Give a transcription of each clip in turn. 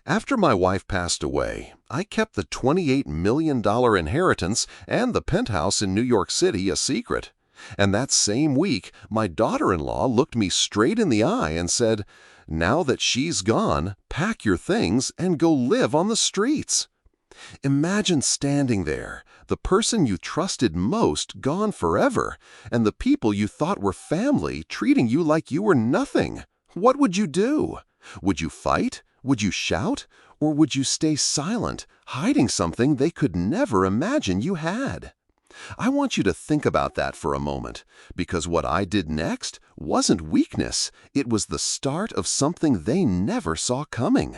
After my wife passed away, I kept the $28 million inheritance and the penthouse in New York City a secret. And that same week, my daughter-in-law looked me straight in the eye and said, "Now that she's gone, pack your things and go live on the streets." Imagine standing there, the person you trusted most gone forever, and the people you thought were family treating you like you were nothing. What would you do? Would you fight? Would you shout? Or would you stay silent, hiding something they could never imagine you had? I want you to think about that for a moment, because what I did next wasn't weakness, it was the start of something they never saw coming.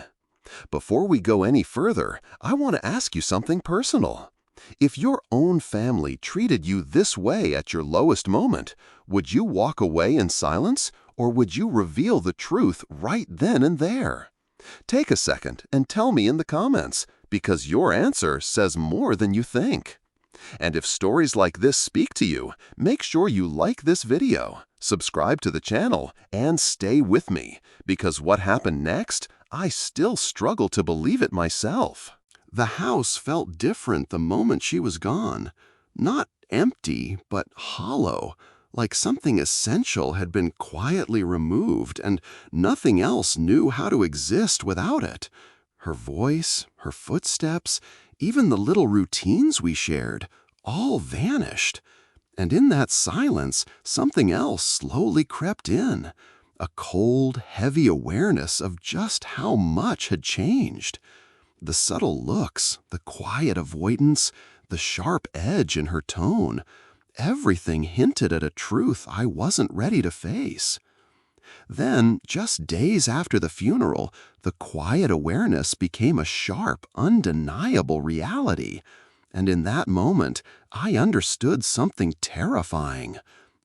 Before we go any further, I want to ask you something personal. If your own family treated you this way at your lowest moment, would you walk away in silence, or would you reveal the truth right then and there? Take a second and tell me in the comments, because your answer says more than you think. And if stories like this speak to you, make sure you like this video, subscribe to the channel, and stay with me, because what happened next, I still struggle to believe it myself. The house felt different the moment she was gone. Not empty, but hollow, like something essential had been quietly removed and nothing else knew how to exist without it. Her voice, her footsteps, even the little routines we shared, all vanished. And in that silence, something else slowly crept in. A cold, heavy awareness of just how much had changed. The subtle looks, the quiet avoidance, the sharp edge in her tone, everything hinted at a truth I wasn't ready to face. Then, just days after the funeral, the quiet awareness became a sharp, undeniable reality. And in that moment, I understood something terrifying.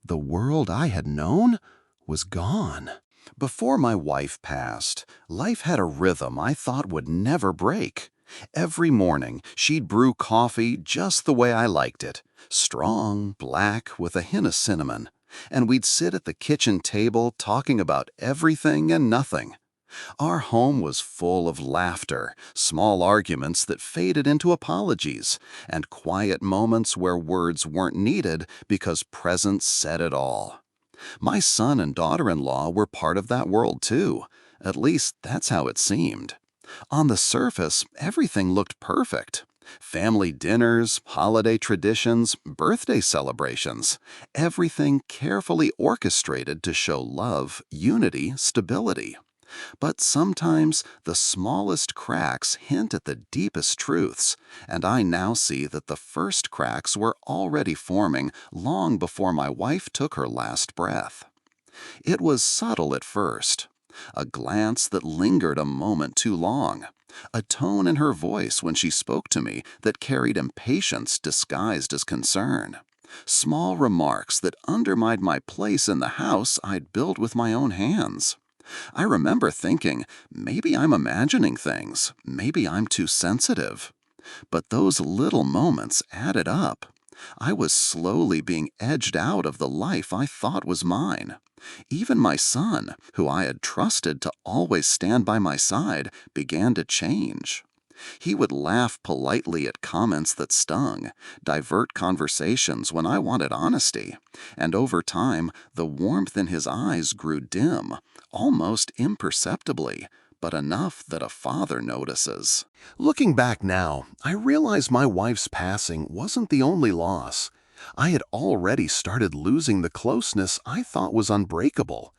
The world I had known was gone. Before my wife passed, life had a rhythm I thought would never break. Every morning, she'd brew coffee just the way I liked it, strong, black, with a hint of cinnamon, and we'd sit at the kitchen table talking about everything and nothing. Our home was full of laughter, small arguments that faded into apologies, and quiet moments where words weren't needed because presence said it all. My son and daughter-in-law were part of that world too. At least that's how it seemed. On the surface, everything looked perfect. Family dinners, holiday traditions, birthday celebrations, everything carefully orchestrated to show love, unity, stability. But sometimes the smallest cracks hint at the deepest truths, and I now see that the first cracks were already forming long before my wife took her last breath. It was subtle at first. A glance that lingered a moment too long. A tone in her voice when she spoke to me that carried impatience disguised as concern. Small remarks that undermined my place in the house I'd built with my own hands. I remember thinking, maybe I'm imagining things, maybe I'm too sensitive. But those little moments added up. I was slowly being edged out of the life I thought was mine. Even my son, who I had trusted to always stand by my side, began to change. He would laugh politely at comments that stung, divert conversations when I wanted honesty, and over time, the warmth in his eyes grew dim, almost imperceptibly, but enough that a father notices. Looking back now, I realize my wife's passing wasn't the only loss. I had already started losing the closeness I thought was unbreakable.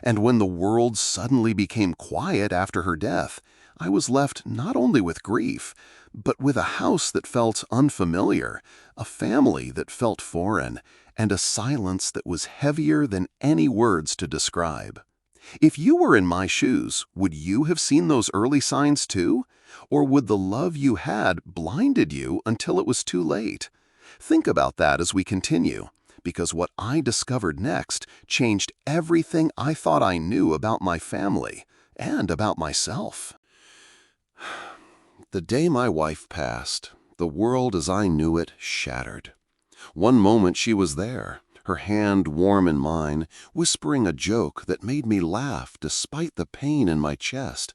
And when the world suddenly became quiet after her death, I was left not only with grief, but with a house that felt unfamiliar, a family that felt foreign, and a silence that was heavier than any words to describe. If you were in my shoes, would you have seen those early signs too? Or would the love you had blinded you until it was too late? Think about that as we continue, because what I discovered next changed everything I thought I knew about my family and about myself. The day my wife passed, the world as I knew it shattered. One moment she was there, her hand warm in mine, whispering a joke that made me laugh despite the pain in my chest,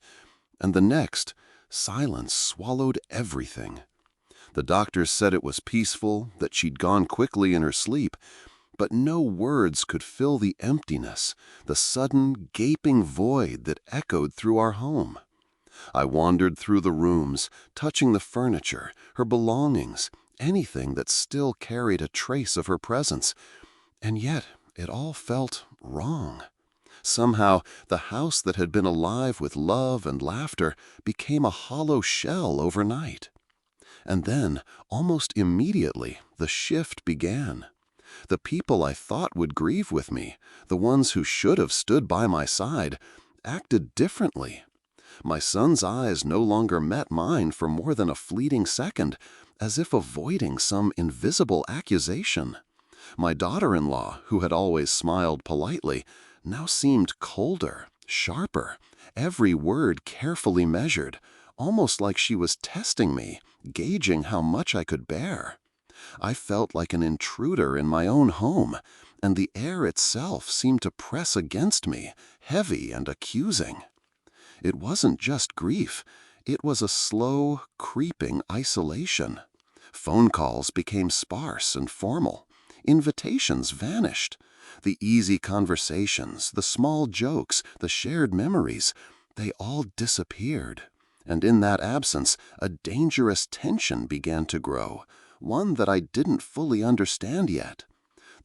and the next, Silence swallowed everything. The doctors said it was peaceful, that she'd gone quickly in her sleep, but no words could fill the emptiness, the sudden, gaping void that echoed through our home. I wandered through the rooms, touching the furniture, her belongings, anything that still carried a trace of her presence, and yet it all felt wrong. Somehow, the house that had been alive with love and laughter became a hollow shell overnight. And then, almost immediately, the shift began. The people I thought would grieve with me, the ones who should have stood by my side, acted differently. My son's eyes no longer met mine for more than a fleeting second, as if avoiding some invisible accusation. My daughter-in-law, who had always smiled politely, now seemed colder, sharper, every word carefully measured, almost like she was testing me, gauging how much I could bear. I felt like an intruder in my own home, and the air itself seemed to press against me, heavy and accusing. It wasn't just grief, it was a slow, creeping isolation. Phone calls became sparse and formal. Invitations vanished. The easy conversations, the small jokes, the shared memories, they all disappeared. And in that absence, a dangerous tension began to grow, one that I didn't fully understand yet.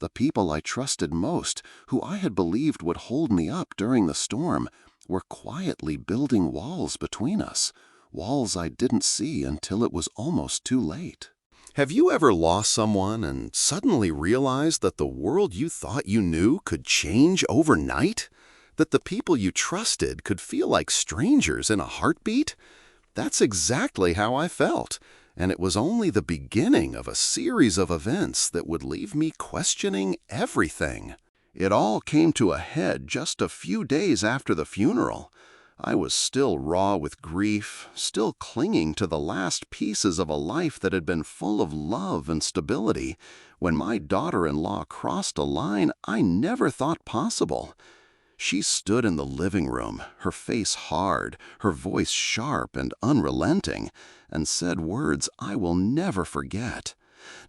The people I trusted most, who I had believed would hold me up during the storm, were quietly building walls between us, walls I didn't see until it was almost too late. Have you ever lost someone and suddenly realized that the world you thought you knew could change overnight? That the people you trusted could feel like strangers in a heartbeat? That's exactly how I felt, and it was only the beginning of a series of events that would leave me questioning everything. It all came to a head just a few days after the funeral. I was still raw with grief, still clinging to the last pieces of a life that had been full of love and stability, when my daughter-in-law crossed a line I never thought possible. She stood in the living room, her face hard, her voice sharp and unrelenting, and said words I will never forget.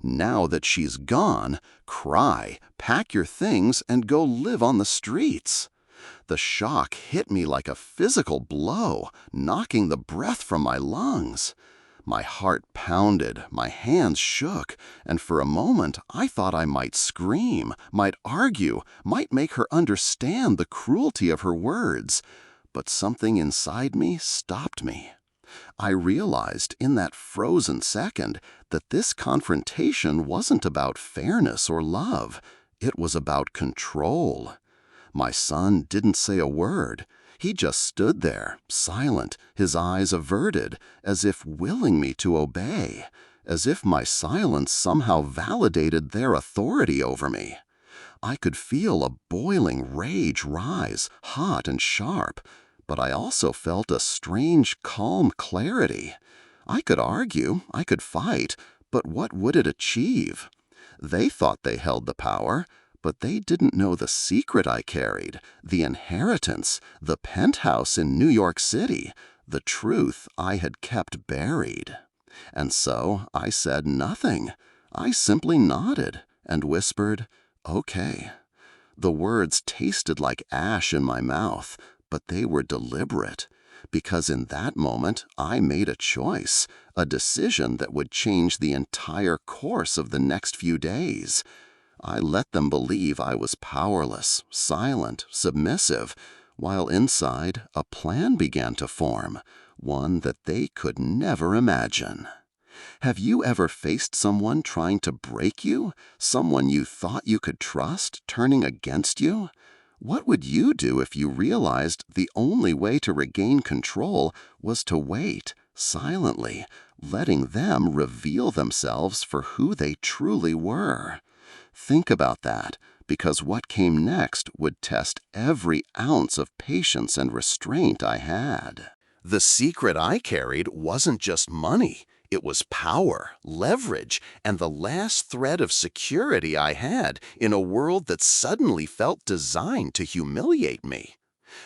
"Now that she's gone, cry, pack your things, and go live on the streets." The shock hit me like a physical blow, knocking the breath from my lungs. My heart pounded, my hands shook, and for a moment I thought I might scream, might argue, might make her understand the cruelty of her words. But something inside me stopped me. I realized in that frozen second that this confrontation wasn't about fairness or love. It was about control. My son didn't say a word. He just stood there, silent, his eyes averted, as if willing me to obey, as if my silence somehow validated their authority over me. I could feel a boiling rage rise, hot and sharp, but I also felt a strange, calm clarity. I could argue, I could fight, but what would it achieve? They thought they held the power, but they didn't know the secret I carried, the inheritance, the penthouse in New York City, the truth I had kept buried. And so I said nothing. I simply nodded and whispered, "Okay." The words tasted like ash in my mouth, but they were deliberate, because in that moment I made a choice, a decision that would change the entire course of the next few days. I let them believe I was powerless, silent, submissive, while inside a plan began to form, one that they could never imagine. Have you ever faced someone trying to break you? Someone you thought you could trust, turning against you? What would you do if you realized the only way to regain control was to wait, silently, letting them reveal themselves for who they truly were? Think about that, because what came next would test every ounce of patience and restraint I had. The secret I carried wasn't just money. It was power, leverage, and the last thread of security I had in a world that suddenly felt designed to humiliate me.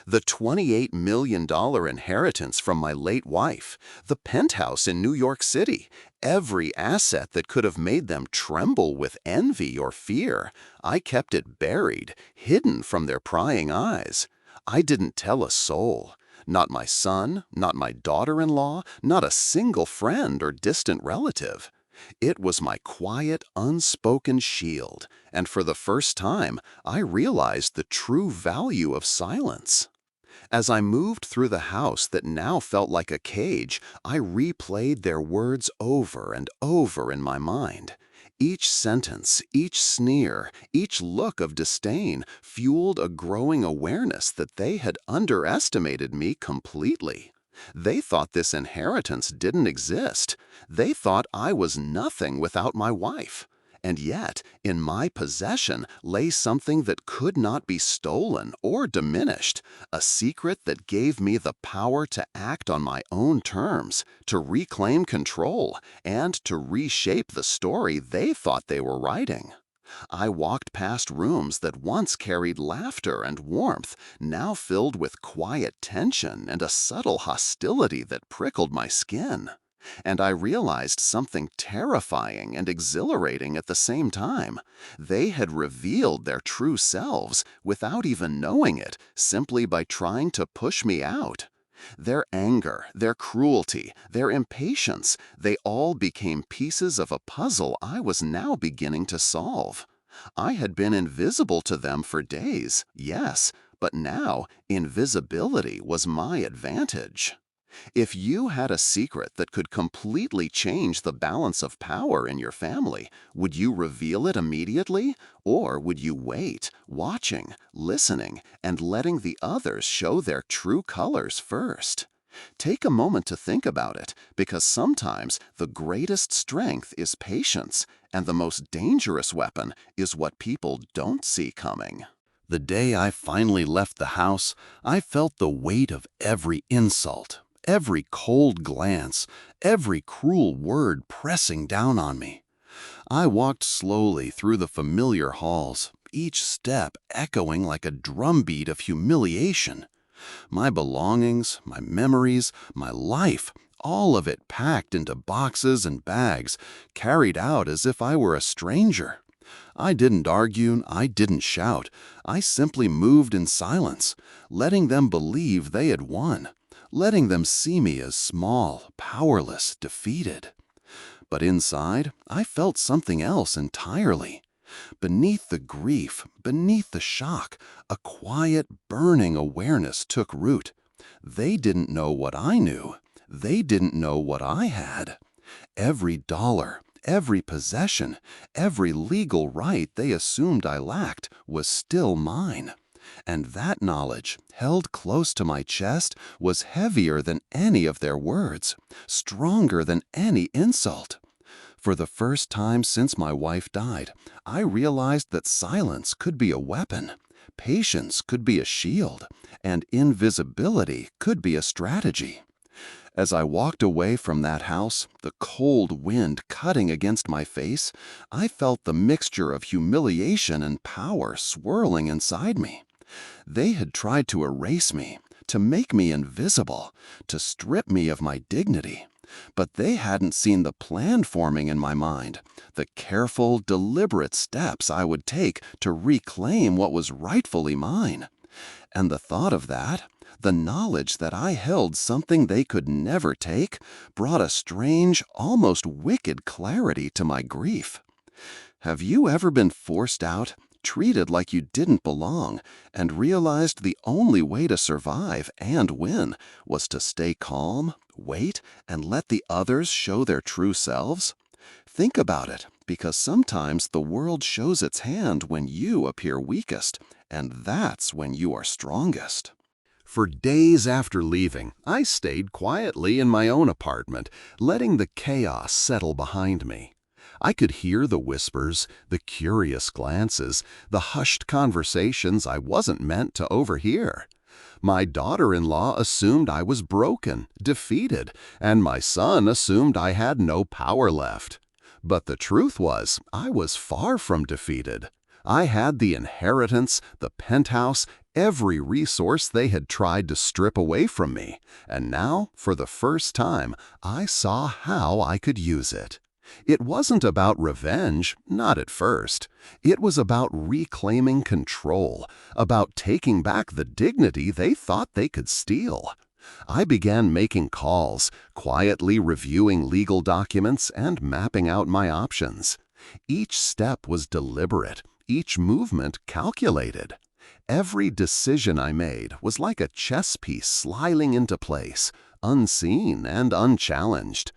The $28 million inheritance from my late wife, the penthouse in New York City, every asset that could have made them tremble with envy or fear, I kept it buried, hidden from their prying eyes. I didn't tell a soul. Not my son, not my daughter-in-law, not a single friend or distant relative. It was my quiet, unspoken shield, and for the first time, I realized the true value of silence. As I moved through the house that now felt like a cage, I replayed their words over and over in my mind. Each sentence, each sneer, each look of disdain fueled a growing awareness that they had underestimated me completely. They thought this inheritance didn't exist. They thought I was nothing without my wife. And yet, in my possession lay something that could not be stolen or diminished, a secret that gave me the power to act on my own terms, to reclaim control, and to reshape the story they thought they were writing. I walked past rooms that once carried laughter and warmth, now filled with quiet tension and a subtle hostility that prickled my skin. And I realized something terrifying and exhilarating at the same time. They had revealed their true selves without even knowing it, simply by trying to push me out. Their anger, their cruelty, their impatience, they all became pieces of a puzzle I was now beginning to solve. I had been invisible to them for days, yes, but now invisibility was my advantage. If you had a secret that could completely change the balance of power in your family, would you reveal it immediately? Or would you wait, watching, listening, and letting the others show their true colors first? Take a moment to think about it, because sometimes the greatest strength is patience, and the most dangerous weapon is what people don't see coming. The day I finally left the house, I felt the weight of every insult, every cold glance, every cruel word pressing down on me. I walked slowly through the familiar halls, each step echoing like a drumbeat of humiliation. My belongings, my memories, my life, all of it packed into boxes and bags, carried out as if I were a stranger. I didn't argue, I didn't shout. I simply moved in silence, letting them believe they had won, letting them see me as small, powerless, defeated. But inside, I felt something else entirely. Beneath the grief, beneath the shock, a quiet, burning awareness took root. They didn't know what I knew. They didn't know what I had. Every dollar, every possession, every legal right they assumed I lacked was still mine. And that knowledge, held close to my chest, was heavier than any of their words, stronger than any insult. For the first time since my wife died, I realized that silence could be a weapon, patience could be a shield, and invisibility could be a strategy. As I walked away from that house, the cold wind cutting against my face, I felt the mixture of humiliation and power swirling inside me. They had tried to erase me, to make me invisible, to strip me of my dignity. But they hadn't seen the plan forming in my mind, the careful, deliberate steps I would take to reclaim what was rightfully mine. And the thought of that, the knowledge that I held something they could never take, brought a strange, almost wicked clarity to my grief. Have you ever been forced out, treated like you didn't belong, and realized the only way to survive and win was to stay calm, wait, and let the others show their true selves? Think about it, because sometimes the world shows its hand when you appear weakest, and that's when you are strongest. For days after leaving, I stayed quietly in my own apartment, letting the chaos settle behind me. I could hear the whispers, the curious glances, the hushed conversations I wasn't meant to overhear. My daughter-in-law assumed I was broken, defeated, and my son assumed I had no power left. But the truth was, I was far from defeated. I had the inheritance, the penthouse, every resource they had tried to strip away from me, and now, for the first time, I saw how I could use it. It wasn't about revenge, not at first. It was about reclaiming control, about taking back the dignity they thought they could steal. I began making calls, quietly reviewing legal documents and mapping out my options. Each step was deliberate, each movement calculated. Every decision I made was like a chess piece sliding into place, unseen and unchallenged.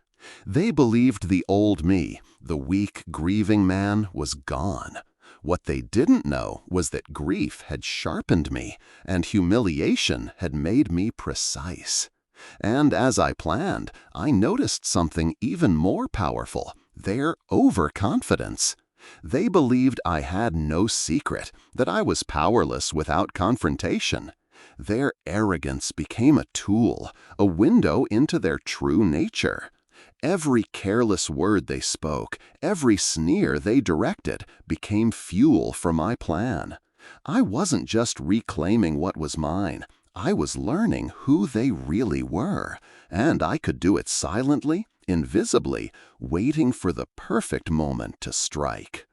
They believed the old me, the weak, grieving man, was gone. What they didn't know was that grief had sharpened me, and humiliation had made me precise. And as I planned, I noticed something even more powerful: their overconfidence. They believed I had no secret, that I was powerless without confrontation. Their arrogance became a tool, a window into their true nature. Every careless word they spoke, every sneer they directed, became fuel for my plan. I wasn't just reclaiming what was mine. I was learning who they really were, and I could do it silently, invisibly, waiting for the perfect moment to strike.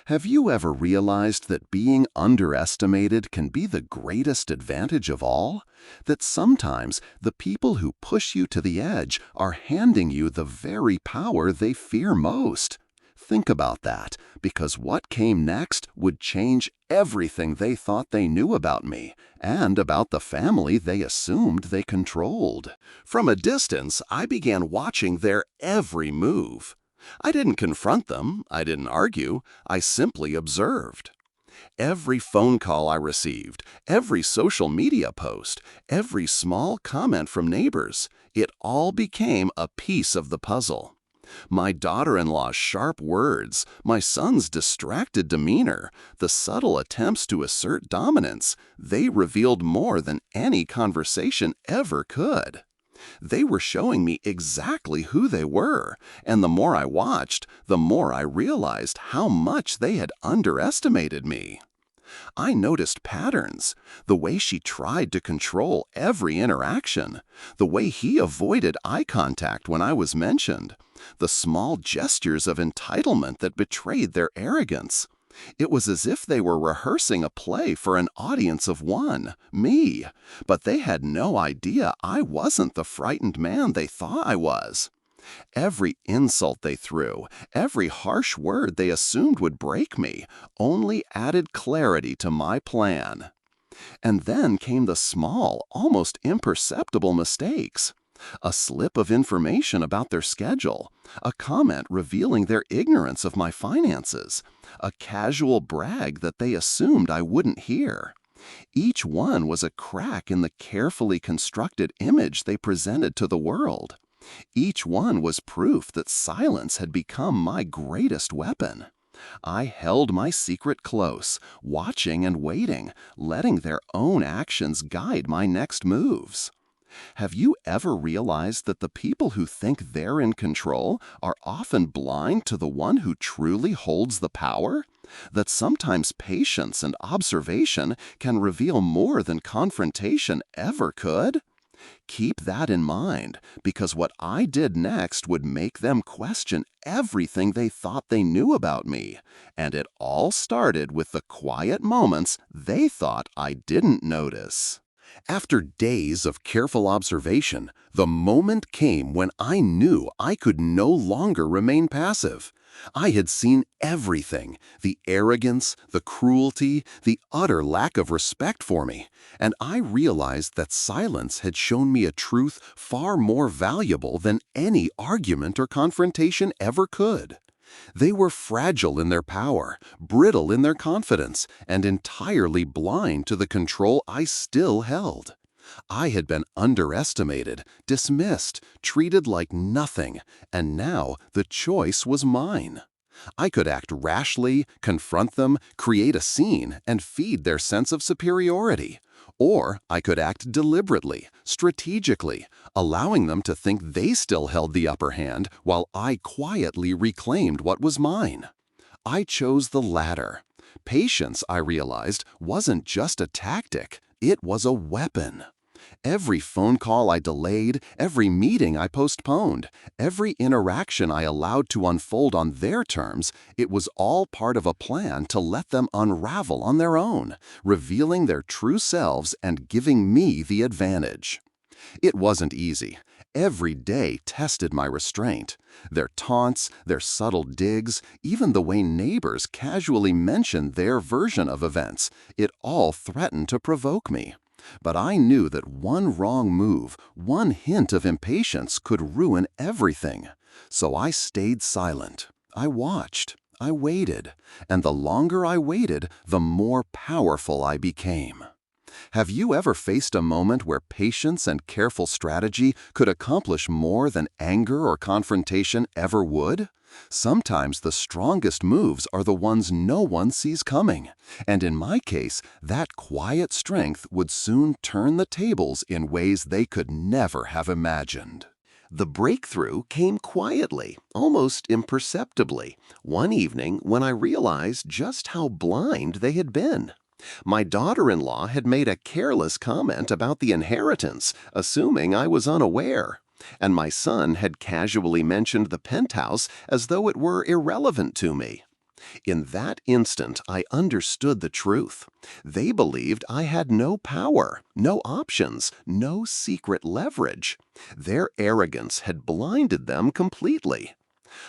Have you ever realized that being underestimated can be the greatest advantage of all? That sometimes the people who push you to the edge are handing you the very power they fear most? Think about that, because what came next would change everything they thought they knew about me, and about the family they assumed they controlled. From a distance, I began watching their every move. I didn't confront them, I didn't argue, I simply observed. Every phone call I received, every social media post, every small comment from neighbors, it all became a piece of the puzzle. My daughter-in-law's sharp words, my son's distracted demeanor, the subtle attempts to assert dominance, they revealed more than any conversation ever could. They were showing me exactly who they were, and the more I watched, the more I realized how much they had underestimated me. I noticed patterns, the way she tried to control every interaction, the way he avoided eye contact when I was mentioned, the small gestures of entitlement that betrayed their arrogance. It was as if they were rehearsing a play for an audience of one, me, but they had no idea I wasn't the frightened man they thought I was. Every insult they threw, every harsh word they assumed would break me, only added clarity to my plan. And then came the small, almost imperceptible mistakes. A slip of information about their schedule, a comment revealing their ignorance of my finances, a casual brag that they assumed I wouldn't hear. Each one was a crack in the carefully constructed image they presented to the world. Each one was proof that silence had become my greatest weapon. I held my secret close, watching and waiting, letting their own actions guide my next moves. Have you ever realized that the people who think they're in control are often blind to the one who truly holds the power? That sometimes patience and observation can reveal more than confrontation ever could? Keep that in mind, because what I did next would make them question everything they thought they knew about me, and it all started with the quiet moments they thought I didn't notice. After days of careful observation, the moment came when I knew I could no longer remain passive. I had seen everything: the arrogance, the cruelty, the utter lack of respect for me, and I realized that silence had shown me a truth far more valuable than any argument or confrontation ever could. They were fragile in their power, brittle in their confidence, and entirely blind to the control I still held. I had been underestimated, dismissed, treated like nothing, and now the choice was mine. I could act rashly, confront them, create a scene, and feed their sense of superiority. Or I could act deliberately, strategically, allowing them to think they still held the upper hand while I quietly reclaimed what was mine. I chose the latter. Patience, I realized, wasn't just a tactic, it was a weapon. Every phone call I delayed, every meeting I postponed, every interaction I allowed to unfold on their terms, it was all part of a plan to let them unravel on their own, revealing their true selves and giving me the advantage. It wasn't easy. Every day tested my restraint. Their taunts, their subtle digs, even the way neighbors casually mentioned their version of events, it all threatened to provoke me. But I knew that one wrong move, one hint of impatience could ruin everything. So I stayed silent. I watched. I waited. And the longer I waited, the more powerful I became. Have you ever faced a moment where patience and careful strategy could accomplish more than anger or confrontation ever would? Sometimes the strongest moves are the ones no one sees coming. And in my case, that quiet strength would soon turn the tables in ways they could never have imagined. The breakthrough came quietly, almost imperceptibly, one evening when I realized just how blind they had been. My daughter-in-law had made a careless comment about the inheritance, assuming I was unaware. And my son had casually mentioned the penthouse as though it were irrelevant to me. In that instant, I understood the truth. They believed I had no power, no options, no secret leverage. Their arrogance had blinded them completely.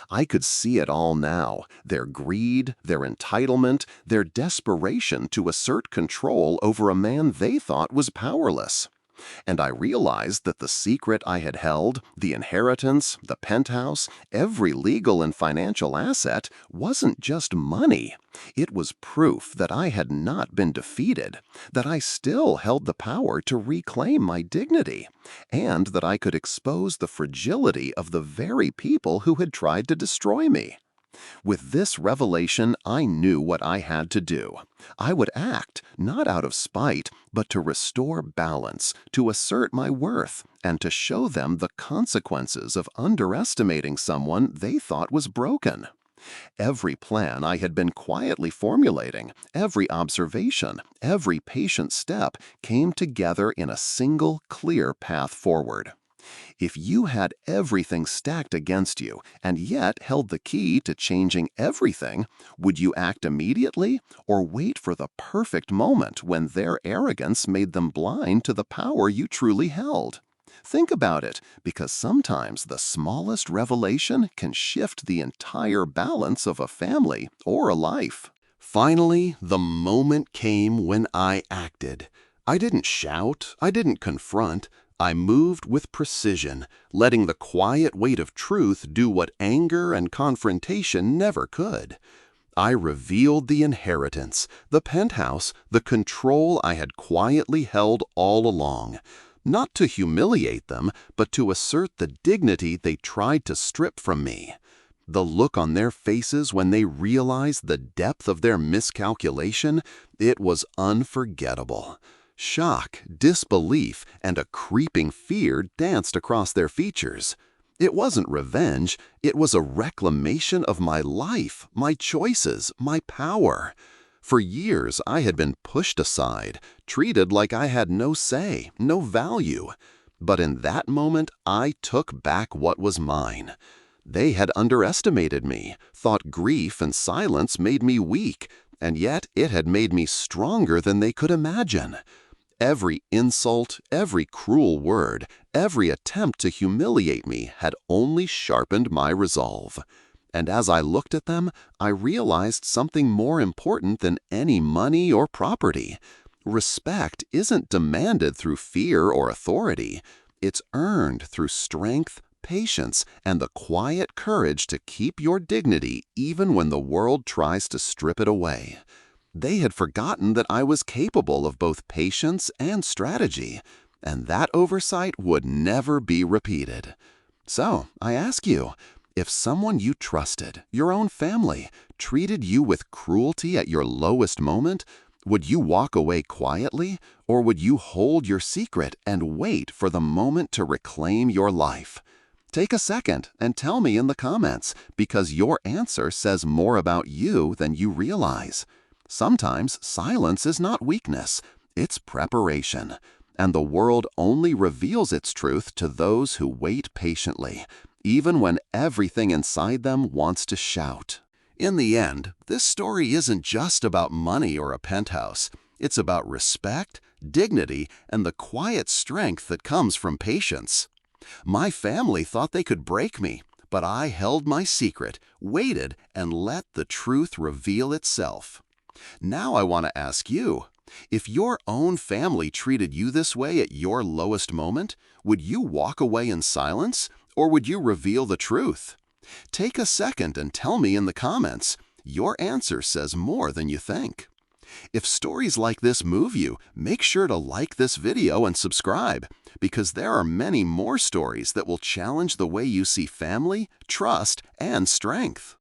I could see it all now, their greed, their entitlement, their desperation to assert control over a man they thought was powerless. And I realized that the secret I had held, the inheritance, the penthouse, every legal and financial asset, wasn't just money. It was proof that I had not been defeated, that I still held the power to reclaim my dignity, and that I could expose the fragility of the very people who had tried to destroy me. With this revelation, I knew what I had to do. I would act, not out of spite, but to restore balance, to assert my worth, and to show them the consequences of underestimating someone they thought was broken. Every plan I had been quietly formulating, every observation, every patient step came together in a single, clear path forward. If you had everything stacked against you and yet held the key to changing everything, would you act immediately or wait for the perfect moment when their arrogance made them blind to the power you truly held? Think about it, because sometimes the smallest revelation can shift the entire balance of a family or a life. Finally, the moment came when I acted. I didn't shout, I didn't confront. I moved with precision, letting the quiet weight of truth do what anger and confrontation never could. I revealed the inheritance, the penthouse, the control I had quietly held all along, not to humiliate them, but to assert the dignity they tried to strip from me. The look on their faces when they realized the depth of their miscalculation, it was unforgettable. Shock, disbelief, and a creeping fear danced across their features. It wasn't revenge, it was a reclamation of my life, my choices, my power. For years I had been pushed aside, treated like I had no say, no value. But in that moment I took back what was mine. They had underestimated me, thought grief and silence made me weak, and yet it had made me stronger than they could imagine. Every insult, every cruel word, every attempt to humiliate me had only sharpened my resolve. And as I looked at them, I realized something more important than any money or property. Respect isn't demanded through fear or authority. It's earned through strength, patience, and the quiet courage to keep your dignity even when the world tries to strip it away. They had forgotten that I was capable of both patience and strategy, and that oversight would never be repeated. So, I ask you, if someone you trusted, your own family, treated you with cruelty at your lowest moment, would you walk away quietly, or would you hold your secret and wait for the moment to reclaim your life? Take a second and tell me in the comments, because your answer says more about you than you realize. Sometimes silence is not weakness, it's preparation. And the world only reveals its truth to those who wait patiently, even when everything inside them wants to shout. In the end, this story isn't just about money or a penthouse. It's about respect, dignity, and the quiet strength that comes from patience. My family thought they could break me, but I held my secret, waited, and let the truth reveal itself. Now I want to ask you, if your own family treated you this way at your lowest moment, would you walk away in silence, or would you reveal the truth? Take a second and tell me in the comments. Your answer says more than you think. If stories like this move you, make sure to like this video and subscribe, because there are many more stories that will challenge the way you see family, trust, and strength.